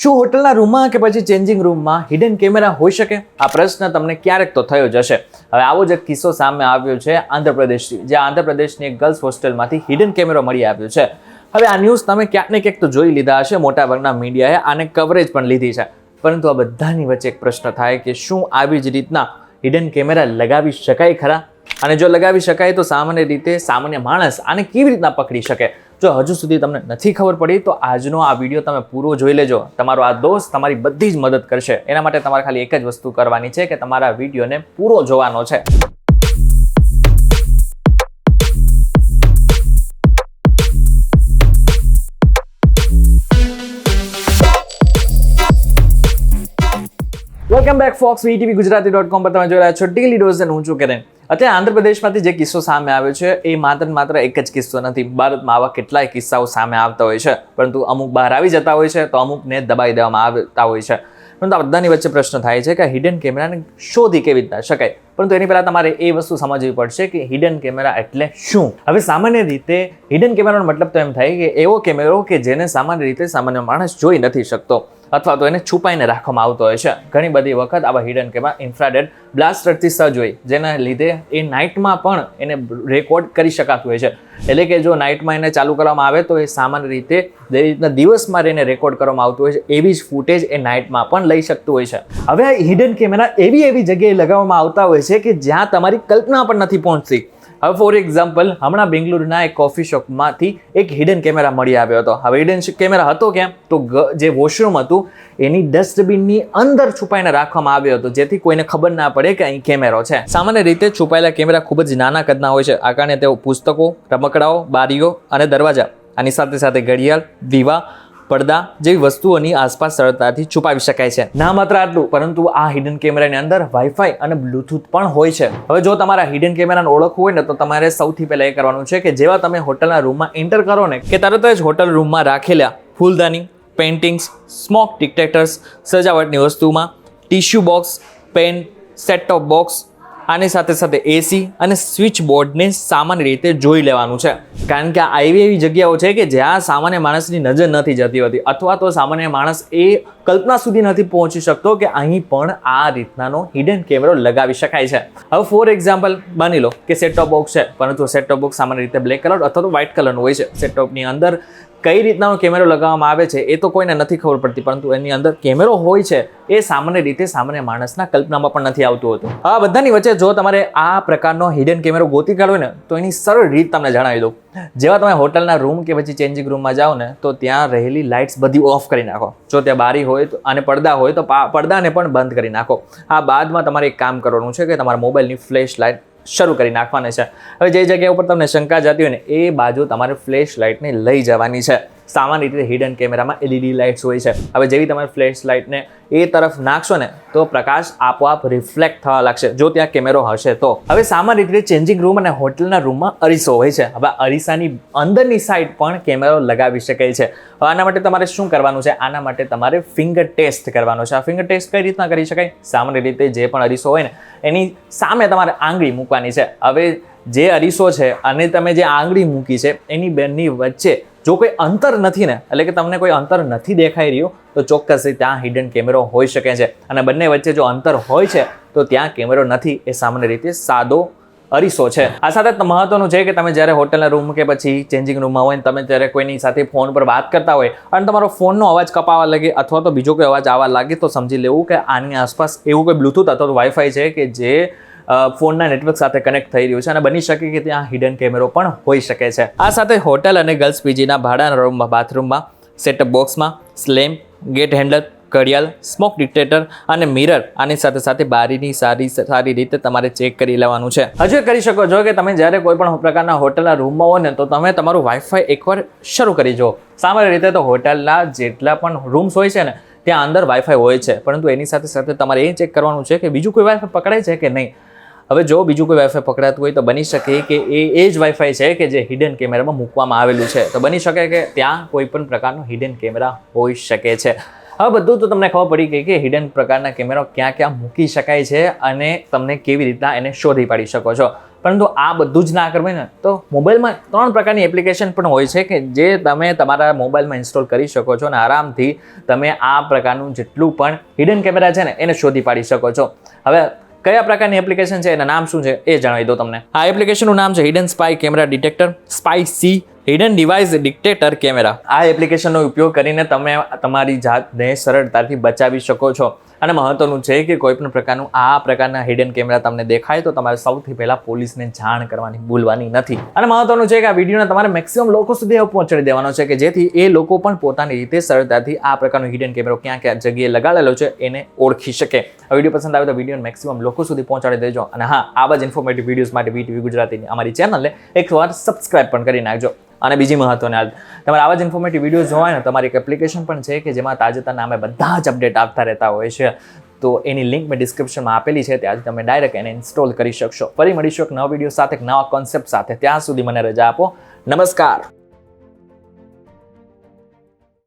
શું હોટલના રૂમમાં કે પછી ચેન્જિંગ રૂમમાં હિડન કેમેરા હોઈ શકે? આ પ્રશ્ન તમને ક્યારેક તો થયો જ હશે. હવે આવો જ એક કિસ્સો સામે આવ્યો છે આંધ્રપ્રદેશથી, જ્યાં આંધ્રપ્રદેશની એક ગર્લ્સ હોસ્ટેલમાંથી હિડન કેમેરો મળી આવ્યો છે. હવે આ ન્યૂઝ તમે ક્યાંક ને ક્યાંક તો જોઈ લીધા હશે, મોટાભાગના મીડિયાએ આને કવરેજ પણ લીધી છે. પરંતુ આ બધાની વચ્ચે એક પ્રશ્ન થાય કે શું આવી જ રીતના હિડન કેમેરા લગાવી શકાય ખરા? અને જો લગાવી શકાય તો સામાન્ય રીતે સામાન્ય માણસ આને કેવી રીતના પકડી શકે? જો હજુ સુધી તમને નથી ખબર પડી તો આજનો આ વિડીયો તમે પૂરો જોઈ લેજો. તમારો આ દોસ્ત તમારી બધી જ મદદ કરશે. એના માટે તમારે ખાલી એક જ વસ્તુ કરવાની છે કે તમારા વિડીયોને પૂરો જોવાનો છે. વેલકમ બેક ફોક્સ VTV ગુજરાતી.com પર તમે જોઈ રહ્યા છો ડેલી ડોઝ અને હું છું કિરણ. અત્યારે આંધ્રપ્રદેશમાંથી જે કિસ્સો સામે આવ્યો છે એ માત્ર એક જ કિસ્સો નથી. ભારતમાં આવા કેટલાય કિસ્સાઓ સામે આવતા હોય છે, પરંતુ અમુક બહાર આવી જતા હોય છે તો અમુકને દબાઈ દેવામાં આવતા હોય છે. પરંતુ આ બધાની વચ્ચે પ્રશ્ન થાય છે કે હિડન કેમેરાને શોધી કેવી રીતના શકાય? પરંતુ એની પહેલાં તમારે એ વસ્તુ સમજવી પડશે કે હિડન કેમેરા એટલે શું. હવે સામાન્ય રીતે હિડન કેમેરાનો મતલબ તો એમ થાય કે એવો કેમેરો કે જેને સામાન્ય રીતે સામાન્ય માણસ જોઈ નથી શકતો, અથવા તો એને છુપાઈને રાખવામાં આવતો હોય છે. ઘણી બધી વખત આવા હિડન કેમેરા ઇન્ફ્રારેડ બ્લાસ્ટરથી સજ્જ હોય, જેના લીધે એ નાઇટમાં પણ એને રેકોર્ડ કરી શકાતું હોય છે. એટલે કે જો નાઇટમાં એને ચાલુ કરવામાં આવે તો એ સામાન્ય રીતે જે રીતના દિવસમાં એને રેકોર્ડ કરવામાં આવતું હોય છે એવી જ ફૂટેજ એ નાઇટમાં પણ લઈ શકતું હોય છે. હવે આ હિડન કેમેરા એવી જગ્યાએ લગાવવામાં આવતા હોય છે કે જ્યાં તમારી કલ્પના પણ નથી પહોંચતી. હવે ફોર એક્ઝામ્પલ, હમણાં બેંગ્લુરુના એક કોફી શોપમાંથી એક હિડન કેમેરા મળી આવ્યો હતો. હવે હિડન કેમેરા હતો ક્યાં? તો જે વોશરૂમ હતું એની ડસ્ટબિનની અંદર છુપાઈને રાખવામાં આવ્યો હતો, જેથી કોઈને ખબર ના પડે કે અહીં કેમેરો છે. સામાન્ય રીતે છુપાયેલા કેમેરા ખૂબ જ નાના કદના હોય છે. આ કારણે તેઓ પુસ્તકો, રમકડાઓ, બારીઓ અને દરવાજા, આની સાથે સાથે ઘડિયાળ, દીવા, પડદા જેવી વસ્તુઓની આસપાસ સરળતાથી છુપાવી શકાય છે. ના માત્ર આટલું, પરંતુ આ હિડન કેમેરાની અંદર વાઈફાઈ અને બ્લુટૂથ પણ હોય છે. હવે જો તમારા હિડન કેમેરાને ઓળખવું હોય ને તો તમારે સૌથી પહેલા એ કરવાનું છે કે જેવા તમે હોટલના રૂમમાં એન્ટર કરો ને કે તરત જ હોટલ રૂમમાં રાખેલા ફૂલદાની, પેઇન્ટિંગ્સ, સ્મોક ડિટેક્ટર્સ, સજાવટની વસ્તુમાં tissue box, pen, set top box, આની સાથે સાથે એસી અને સ્વિચ બોર્ડને સામાન્ય રીતે જોઈ લેવાનું છે. કારણ કે આ એવી જગ્યાઓ છે કે જ્યાં સામાન્ય માણસની નજર નથી જતી હોતી, અથવા તો સામાન્ય માણસ એ કલ્પના સુધી નથી પહોંચી શકતો કે અહીં પણ આ રીતનાનો હિડન કેમેરો લગાવી શકાય છે. હવે ફોર એક્ઝામ્પલ માની લો કે સેટ ટોપ બોક્સ છે, પરંતુ સેટ ટોપ બોક્સ સામાન્ય રીતે બ્લેક કલર અથવા તો વ્હાઇટ કલરનું હોય છે. સેટ ટોપની અંદર કઈ રીતનાનો કેમેરો લગાવવામાં આવે છે એ તો કોઈને નથી ખબર પડતી, પરંતુ એની અંદર કેમેરો હોય છે એ સામાન્ય રીતે સામાન્ય માણસના કલ્પનામાં પણ નથી આવતું હોતું. આ બધાની વચ્ચે જો તમારે આ પ્રકારનો હિડન કેમેરો ગોતી કાઢવો ને તો એની સરળ રીત તમને જણાવી દઉં. જેવા તમે હોટલના રૂમ કે પછી ચેન્જિંગ રૂમમાં જાઓ ને તો ત્યાં રહેલી લાઇટ્સ બધી ઓફ કરી નાખો. જો ત્યાં બારી હોય તો અને પડદા હોય તો પડદાને પણ બંધ કરી નાખો. આ બાદમાં તમારે એક કામ કરવાનું છે કે તમારા મોબાઈલની ફ્લેશ લાઇટ શરૂ કરી નાખવાની છે. હવે જે જગ્યા ઉપર તમને શંકા જતી હોય ને એ બાજુ તમારે ફ્લેશ લાઇટને લઈ જવાની છે. સામાન્ય રીતે હિડન કેમેરામાં LED લાઇટ્સ હોય છે. હવે જેવી તમારે ફ્લેશ લાઇટને એ તરફ નાખશો ને તો પ્રકાશ આપોઆપ રિફ્લેક્ટ થવા લાગશે, જો ત્યાં કેમેરો હશે તો. હવે સામાન્ય રીતે ચેન્જિંગ રૂમ અને હોટલના રૂમમાં અરીસો હોય છે. હવે અરીસાની અંદરની સાઈડ પણ કેમેરો લગાવી શકાય છે. હવે આના માટે તમારે શું કરવાનું છે? આના માટે તમારે ફિંગર ટેસ્ટ કરવાનો છે. આ ફિંગર ટેસ્ટ કઈ રીતના કરી શકાય? સામાન્ય રીતે જે પણ અરીસો હોય ને એની સામે તમારે આંગળી મૂકવાની છે. હવે જે અરીસો છે અને તમે જે આંગળી મૂકી છે એની બેનની વચ્ચે જો કોઈ અંતર નથી ને, એટલે કે તમને કોઈ અંતર નથી દેખાઈ રહ્યું, તો ચોક્કસ ત્યાં હિડન કેમેરો હોઈ શકે છે. અને બંને વચ્ચે જો અંતર હોય છે તો ત્યાં કેમેરો નથી, એ સામાન્ય રીતે સાદો અરીસો છે. આ સાથે મહત્વનું છે કે તમે જ્યારે હોટલના રૂમ કે પછી ચેન્જિંગ રૂમમાં હોય ને તમે જ્યારે કોઈની સાથે ફોન પર વાત કરતા હોય અને તમારો ફોનનો અવાજ કપાવા લાગે અથવા તો બીજો કોઈ અવાજ આવવા લાગે તો સમજી લેવું કે આની આસપાસ એવું કોઈ બ્લુટૂથ અથવા તો વાઈફાઈ છે કે જે ફોનના નેટવર્ક સાથે કનેક્ટ થઈ રહ્યું છે, અને બની શકે કે ત્યાં હિડન કેમેરો પણ હોઈ શકે છે. આ સાથે હોટેલ અને ગર્લ્સ પીજીના ભાડાના રૂમમાં, બાથરૂમમાં, સેટઅપ બોક્સમાં સ્લેમ, ગેટ હેન્ડલ, ઘડિયાળ, સ્મોક ડિટેક્ટર અને મિરર, આની સાથે સાથે બારીની સારી રીતે તમારે ચેક કરી લેવાનું છે. હજુ કરી શકો છો કે તમે જ્યારે કોઈ પણ પ્રકારના હોટલના રૂમમાં હોય ને તો તમે તમારું વાઈફાઈ એકવાર શરૂ કરી જુઓ. સામાન્ય રીતે તો હોટલના જેટલા પણ રૂમ્સ હોય છે ને ત્યાં અંદર વાઈફાઈ હોય છે, પરંતુ એની સાથે સાથે તમારે એ ચેક કરવાનું છે કે બીજું કોઈ વાઈફાઈ પકડાય છે કે નહીં. હવે જો બીજું કોઈ વાઈફાઈ પકડાતું હોય તો બની શકે કે એ જ વાઈફાઈ છે કે જે હિડન કેમેરામાં મૂકવામાં આવેલું છે, તો બની શકે કે ત્યાં કોઈ પણ પ્રકારનો હિડન કેમેરા હોઈ શકે છે. હવે બધું તો તમને ખબર પડી ગઈ કે હિડન પ્રકારના કેમેરા ક્યાં ક્યાં મૂકી શકાય છે અને તમને કેવી રીતના એને શોધી પાડી શકો છો. પરંતુ આ બધું જ ના કરવું ને તો મોબાઈલમાં 3 પ્રકારની એપ્લિકેશન પણ હોય છે કે જે તમે તમારા મોબાઈલમાં ઇન્સ્ટોલ કરી શકો છો અને આરામથી તમે આ પ્રકારનું જેટલું પણ હિડન કેમેરા છે ને એને શોધી પાડી શકો છો. હવે કયા પ્રકારની એપ્લિકેશન છે એના નામ શું છે એ જણાવી દો તમને. આ એપ્લિકેશનનું નામ છે hidden spy camera detector, spy C hidden device detector camera. આ એપ્લિકેશનનો ઉપયોગ કરીને તમે તમારી જાતને સરળતાથી બચાવી શકો છો. અને મહત્વનું છે કે કોઈ પણ પ્રકારનું આ પ્રકારના હિડન કેમેરા તમને દેખાય તો તમારે સૌથી પહેલા પોલીસને જાણ કરવાની ભૂલવાની નથી. અને મહત્વનું છે કે આ વિડીયોને તમારે મેક્સિમમ લોકો સુધી પહોંચાડી દેવાનો છે કે જેથી એ લોકો પણ પોતાની રીતે સરળતાથી આ પ્રકારનો હિડન કેમેરો ક્યાં ક્યાં જગ્યાએ લગાડેલો છે એને ઓળખી શકે. આ વિડીયો પસંદ આવે તો વિડીયોને મેક્સિમમ લોકો સુધી પહોંચાડી દેજો. અને હા, આવા જ ઇન્ફોર્મેટિવ વિડીયોઝ માટે VTV ગુજરાતીની અમારી ચેનલને એકવાર સબસ્ક્રાઇબ પણ કરી નાખજો. અને બીજી મહત્વની વાત, તમારે આવા જ ઇન્ફોર્મેટિવ વિડીયોઝ જોવા હોય ને તમારી એક એપ્લિકેશન પણ છે કે જેમાં તાજેતરના અમે બધા જ અપડેટ આપતા રહેતા હોય છે. તો એની લિંક મેં ડિસ્ક્રિપ્શનમાં આપેલી છે, ત્યાંથી તમે ડાયરેક્ટ એને ઇન્સ્ટોલ કરી શકશો. ફરી મળીશું એક નવા વિડીયો સાથે, એક નવા કોન્સેપ્ટ સાથે. ત્યાં સુધી મને રજા આપો. નમસ્કાર.